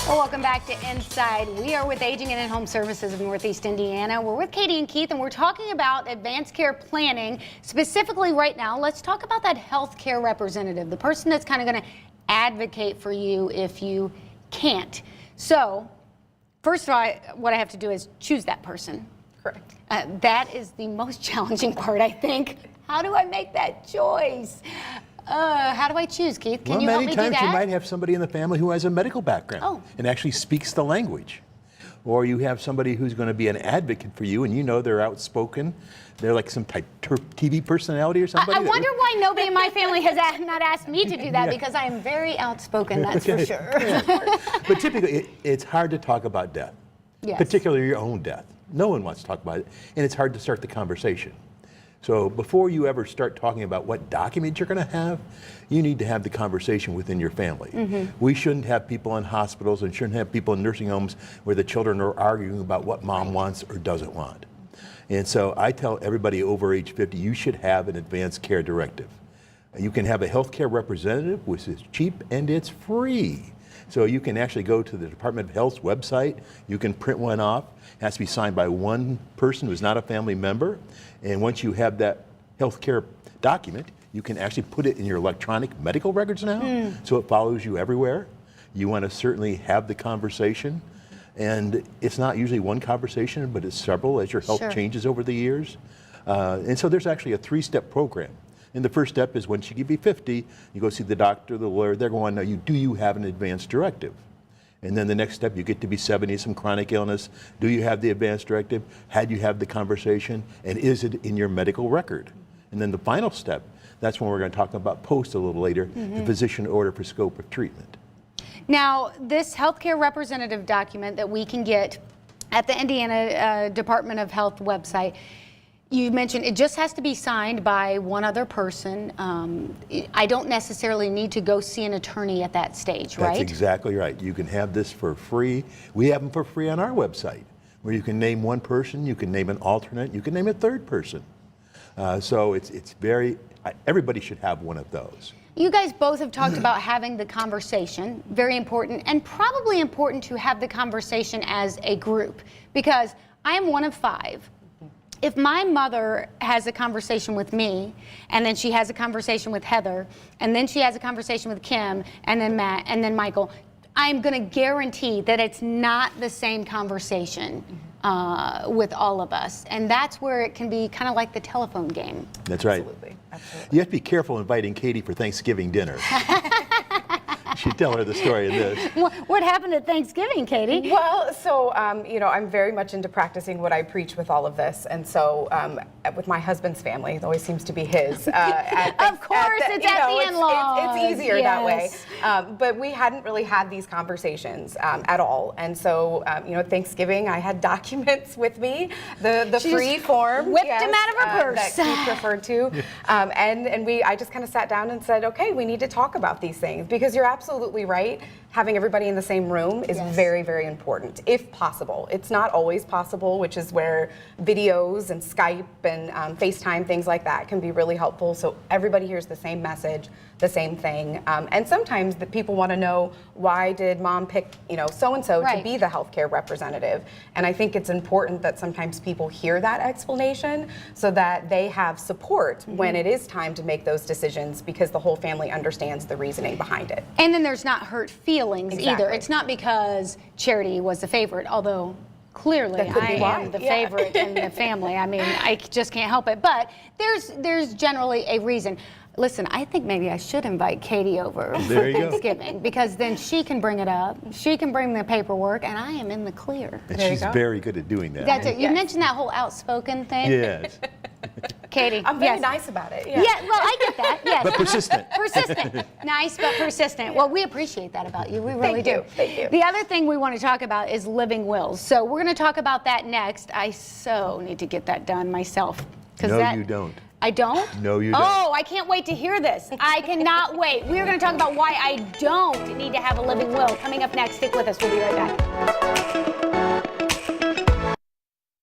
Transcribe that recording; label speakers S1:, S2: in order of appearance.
S1: Well, welcome back to Inside. We are with Aging and In-Home Services of Northeast Indiana. We're with Katie and Keith, and we're talking about advanced care planning. Specifically right now, let's talk about that health care representative, the person that's kind of going to advocate for you if you can't. So, first of all, what I have to do is choose that person.
S2: Correct.
S1: That is the most challenging part, I think. How do I make that choice? How do I choose, Keith? Can you help me do that?
S3: Many times you might have somebody in the family who has a medical background and actually speaks the language. Or you have somebody who's going to be an advocate for you, and you know they're outspoken. They're like some type TV personality or somebody.
S1: I wonder why nobody in my family has not asked me to do that, because I am very outspoken, that's for sure.
S3: But typically, it's hard to talk about death, particularly your own death. No one wants to talk about it, and it's hard to start the conversation. So before you ever start talking about what document you're going to have, you need to have the conversation within your family. We shouldn't have people in hospitals and shouldn't have people in nursing homes where the children are arguing about what mom wants or doesn't want. And so I tell everybody over age 50, you should have an advanced care directive. You can have a healthcare representative, which is cheap and it's free. So you can actually go to the Department of Health's website, you can print one off. It has to be signed by one person who's not a family member. And once you have that healthcare document, you can actually put it in your electronic medical records now, so it follows you everywhere. You want to certainly have the conversation. And it's not usually one conversation, but it's several as your health changes over the years. And so there's actually a 3-step program. And the first step is once you get 50, you go see the doctor, the lawyer, they're going, now do you have an advanced directive? And then the next step, you get to be 70, some chronic illness. Do you have the advanced directive? Had you have the conversation? And is it in your medical record? And then the final step, that's when we're going to talk about post a little later, the physician order for scope of treatment.
S1: Now, this healthcare representative document that we can get at the Indiana Department of Health website, you mentioned it just has to be signed by one other person. I don't necessarily need to go see an attorney at that stage, right?
S3: That's exactly right. You can have this for free. We have them for free on our website, where you can name one person, you can name an alternate, you can name a third person. So it's very, everybody should have one of those.
S1: You guys both have talked about having the conversation, very important, and probably important to have the conversation as a group, because I am one of 5. If my mother has a conversation with me, and then she has a conversation with Heather, and then she has a conversation with Kim, and then Matt, and then Michael, I'm going to guarantee that it's not the same conversation with all of us. And that's where it can be kind of like the telephone game.
S3: That's right.
S2: Absolutely. Absolutely.
S3: You have to be careful inviting Katie for Thanksgiving dinner. You should tell her the story of this.
S1: What happened at Thanksgiving, Katie?
S2: Well, so, you know, I'm very much into practicing what I preach with all of this. And so with my husband's family, it always seems to be his.
S1: Of course, it's at the in-laws.
S2: It's easier that way. But we hadn't really had these conversations at all. And so, you know, Thanksgiving, I had documents with me, the free form.
S1: Whipped him out of her purse.
S2: That Keith referred to. And I just kind of sat down and said, okay, we need to talk about these things, because you're absolutely right. Having everybody in the same room is very, very important, if possible. It's not always possible, which is where videos and Skype and FaceTime, things like that, can be really helpful. So everybody hears the same message, the same thing. And sometimes the people want to know, why did mom pick, you know, so-and-so to be the healthcare representative? And I think it's important that sometimes people hear that explanation so that they have support when it is time to make those decisions, because the whole family understands the reasoning behind it.
S1: And then there's not hurt feelings either. It's not because Charity was the favorite, although clearly I am the favorite in the family. I mean, I just can't help it. But there's generally a reason. Listen, I think maybe I should invite Katie over for Thanksgiving, because then she can bring it up, she can bring the paperwork, and I am in the clear.
S3: And she's very good at doing that.
S1: That's it. You mentioned that whole outspoken thing.
S3: Yes.
S1: Katie.
S2: I'm very nice about it.
S1: Yeah, well, I get that. Yes.
S3: But persistent.
S1: Persistent. Nice, but persistent. Well, we appreciate that about you. We really do.
S2: Thank you.
S1: The other thing we want to talk about is living wills. So we're going to talk about that next. I so need to get that done myself.
S3: No, you don't.
S1: I don't?
S3: No, you don't.
S1: Oh, I can't wait to hear this. I cannot wait. We are going to talk about why I don't need to have a living will. Coming up next, stick with us. We'll be right back.